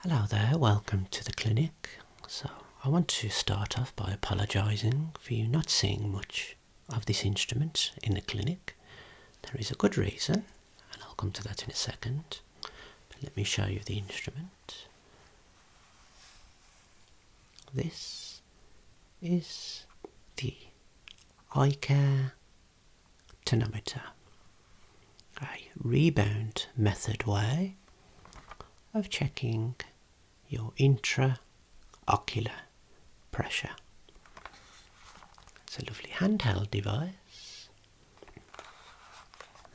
Hello there, welcome to the clinic. So I want to start off by apologising for you not seeing much of this instrument in the clinic. There is a good reason, and I'll come to that in a second. But let me show you the instrument. This is the Icare tonometer, a rebound method way of checking your intraocular pressure. It's a lovely handheld device.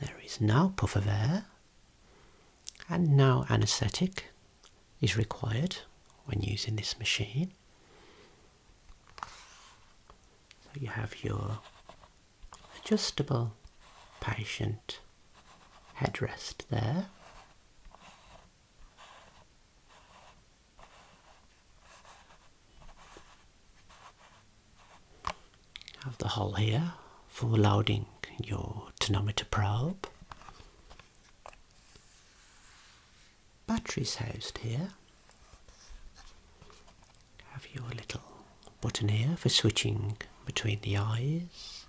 There is no puff of air and no anaesthetic is required when using this machine. So you have your adjustable patient headrest there. Have the hole here for loading your tonometer probe. Batteries housed here. Have your little button here for switching between the eyes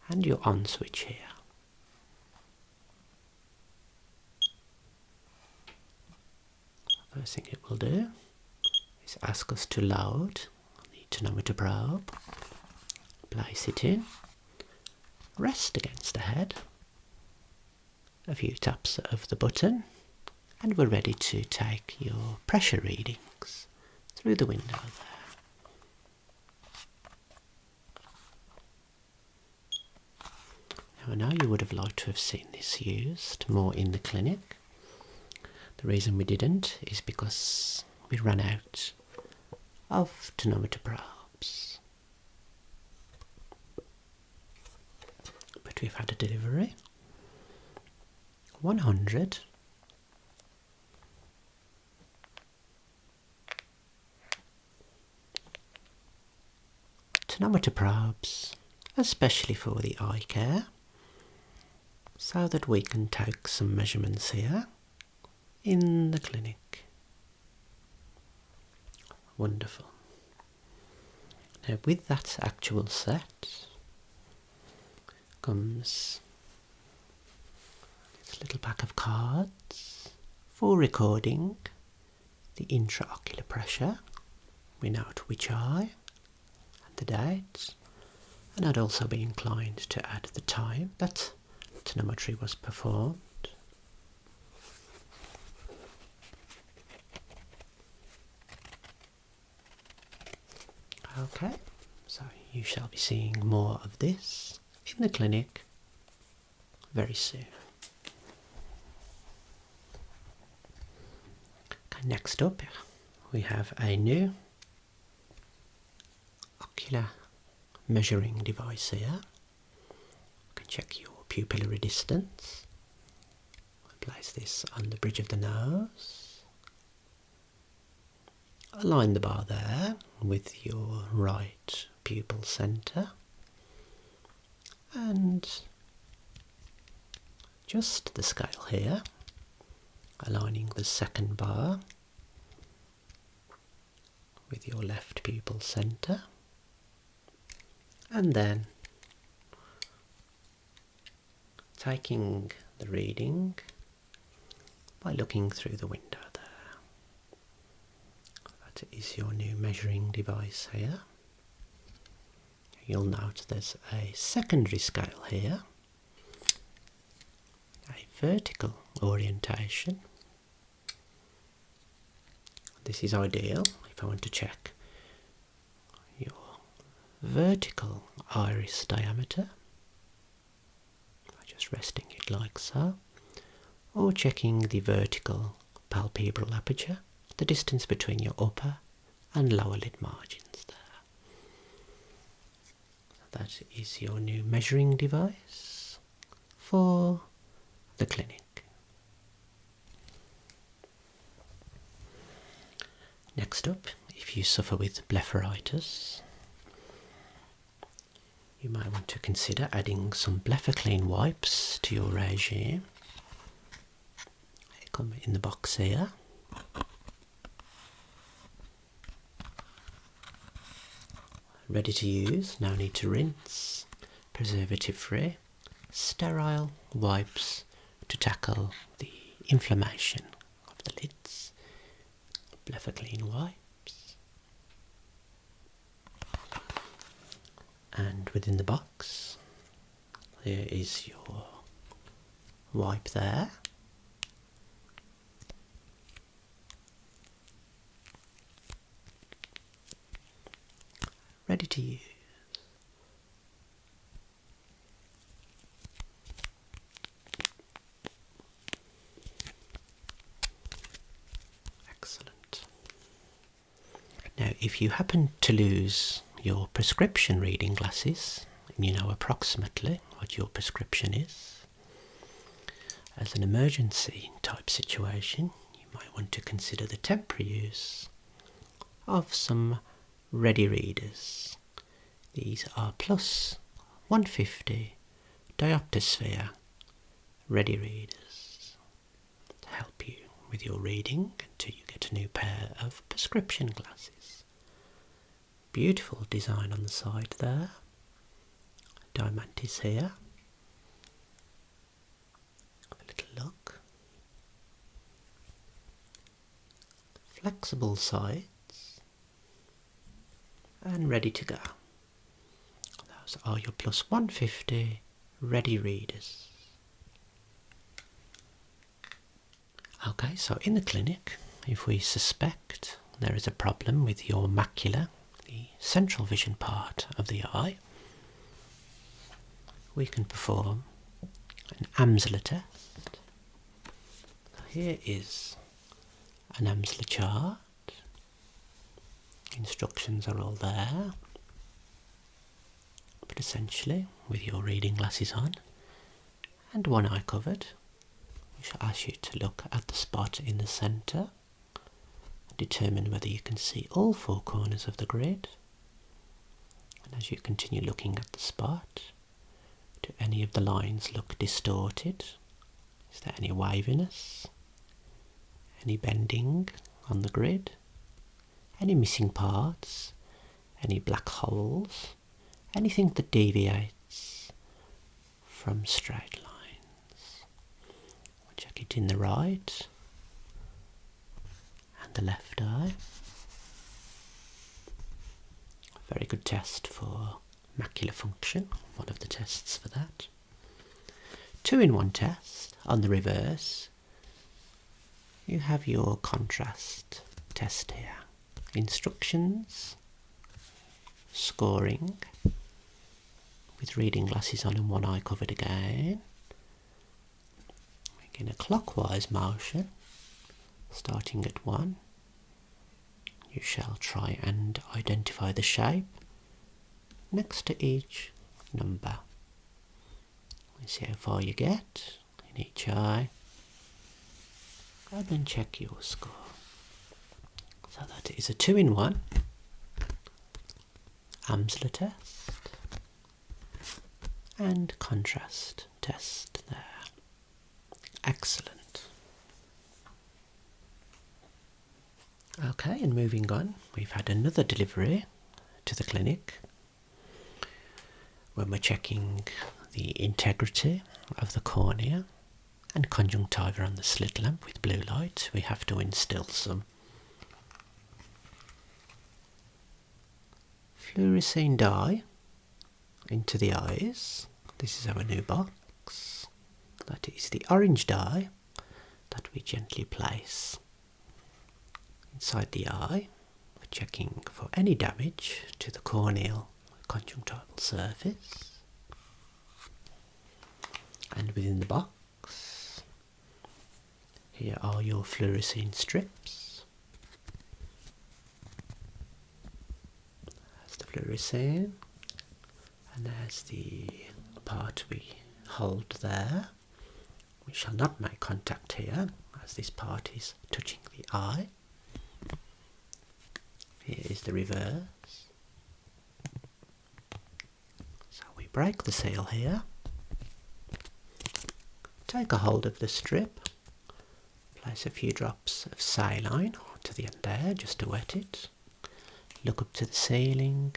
and your on switch here. First thing it will do is ask us to load the tonometer probe. Place it in, rest against the head, a few taps of the button, and we're ready to take your pressure readings through the window there. Now I know you would have liked to have seen this used more in the clinic. The reason we didn't is because we ran out of tonometer probes. We've had a delivery 100 tonometer probes, especially for the eye care, so that we can take some measurements here in the clinic. Wonderful. Now with that actual set comes this little pack of cards for recording the intraocular pressure. We note which eye and the date, and I'd also be inclined to add the time that tonometry was performed. Okay, so you shall be seeing more of this in the clinic very soon. Okay, next up we have a new ocular measuring device here. You can check your pupillary distance. Place this on the bridge of the nose. Align the bar there with your right pupil centre. And just the scale here, aligning the second bar with your left pupil centre, and then taking the reading by looking through the window there. That is your new measuring device here. You'll note there's a secondary scale here, a vertical orientation. This is ideal if I want to check your vertical iris diameter by just resting it like so, or checking the vertical palpebral aperture, the distance between your upper and lower lid margins there. That is your new measuring device for the clinic. Next up, if you suffer with blepharitis, you might want to consider adding some Blepha Clean wipes to your regime. They come in the box here. ready to use, no need to rinse, preservative free, sterile wipes to tackle the inflammation of the lids, Blepha Clean wipes. And within the box there is your wipe there. Ready to use. Excellent. Now, if you happen to lose your prescription reading glasses, and you know approximately what your prescription is, as an emergency type situation, you might want to consider the temporary use of some ready readers. These are plus 150 diopter ready readers to help you with your reading until you get a new pair of prescription glasses. Beautiful design on the side there. Diamantis here. Have a little look. Flexible sides. And ready to go. Those are your plus 150 ready readers. Okay, so in the clinic, if we suspect there is a problem with your macula, the central vision part of the eye, we can perform an Amsler test. So here is an Amsler chart. Instructions are all there, but essentially with your reading glasses on and one eye covered, we shall ask you to look at the spot in the centre, determine whether you can see all four corners of the grid, and as you continue looking at the spot, do any of the lines look distorted? Is there any waviness? Any bending on the grid? Any missing parts, any black holes, anything that deviates from straight lines. We'll check it in the right and the left eye. A very good test for macular function, one of the tests for that. 2-in-1 test on the reverse. You have your contrast test here. Instructions, scoring, with reading glasses on and one eye covered again, making a clockwise motion, starting at 1. You shall try and identify the shape next to each number. We see how far you get in each eye, and then check your score. So that is a 2-in-1 Amsler test and contrast test there. Excellent. Okay, and moving on, we've had another delivery to the clinic when we're checking the integrity of the cornea and conjunctiva on the slit lamp with blue light. We have to instill some fluorescein dye into the eyes. This is our new box. That is the orange dye that we gently place inside the eye for checking for any damage to the corneal conjunctival surface. And within the box, here are your fluorescein strips. Fluorescein, and there's the part we hold there. We shall not make contact here as this part is touching the eye. Here is the reverse. So we break the seal here, take a hold of the strip, place a few drops of saline onto the end there just to wet it. Look up to the ceiling,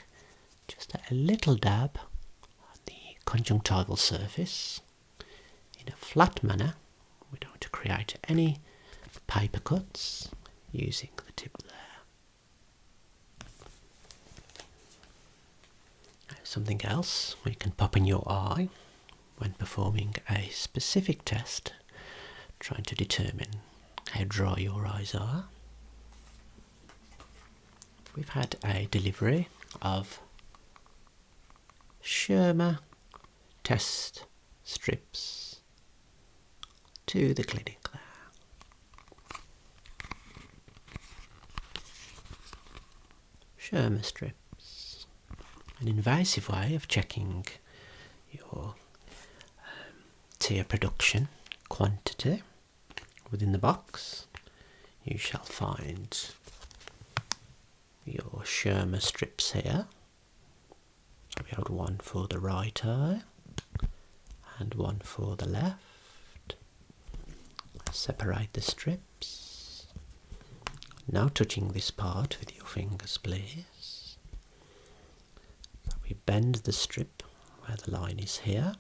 just a little dab on the conjunctival surface in a flat manner. We don't want to create any paper cuts using the tip there. Something else we can pop in your eye when performing a specific test, trying to determine how dry your eyes are. We've had a delivery of Schirmer test strips to the clinic there. Schirmer strips, an invasive way of checking your tear production quantity. Within the box you shall find your Schirmer strips here. So we have one for the right eye and one for the left. Separate the strips. Now touching this part with your fingers, please. So we bend the strip where the line is here,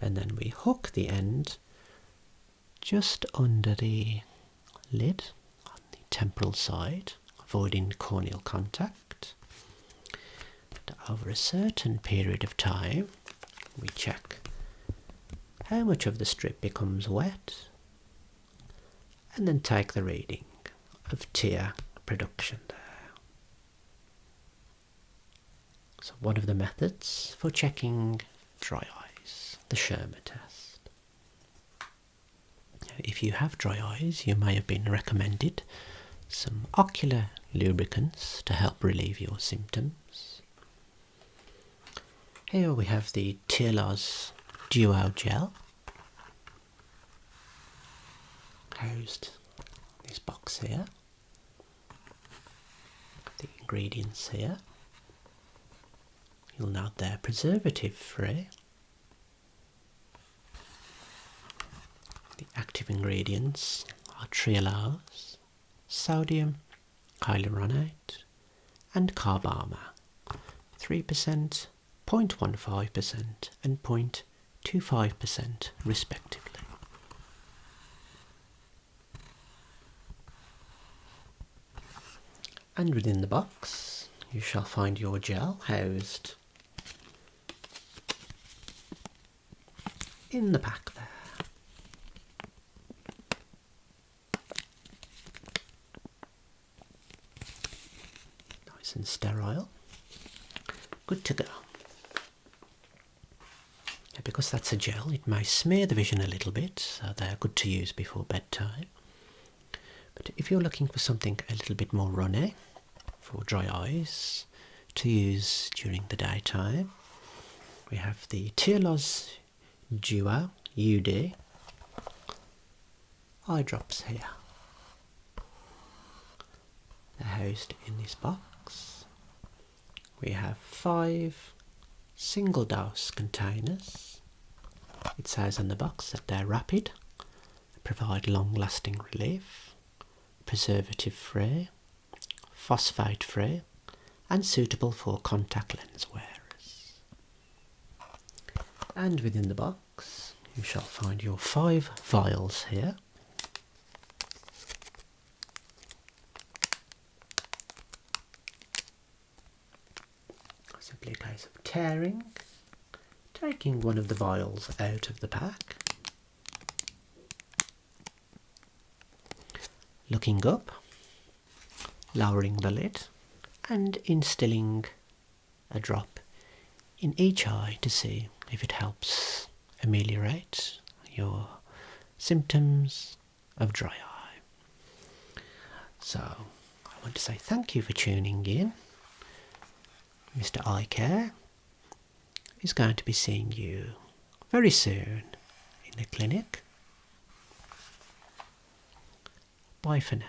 and then we hook the end just under the lid on the temporal side, avoiding corneal contact. And over a certain period of time we check how much of the strip becomes wet, and then take the reading of tear production there. So one of the methods for checking dry eyes, the Schirmer test. If you have dry eyes, you may have been recommended some ocular lubricants to help relieve your symptoms. Here we have the Thealoz Duo gel, housed in this box here. The ingredients here. You'll note they're preservative free. The active ingredients are Thealoz, sodium hyaluronate and carbomer, 3%, 0.15% and 0.25% respectively. And within the box you shall find your gel housed in the pack there. Nice and sterile. Good to go. Because that's a gel, it may smear the vision a little bit, so they're good to use before bedtime. But if you're looking for something a little bit more runny for dry eyes to use during the daytime, we have the Thealoz Duo UD eye drops here. They're housed in this box. We have 5 single dose containers. It says on the box that they're rapid, provide long lasting relief, preservative free, phosphate free and suitable for contact lens wearers. And within the box you shall find your 5 vials here. Simply a case of taking one of the vials out of the pack, looking up, lowering the lid and instilling a drop in each eye to see if it helps ameliorate your symptoms of dry eye. So I want to say thank you for tuning in. Mr Icare is going to be seeing you very soon in the clinic. Bye for now.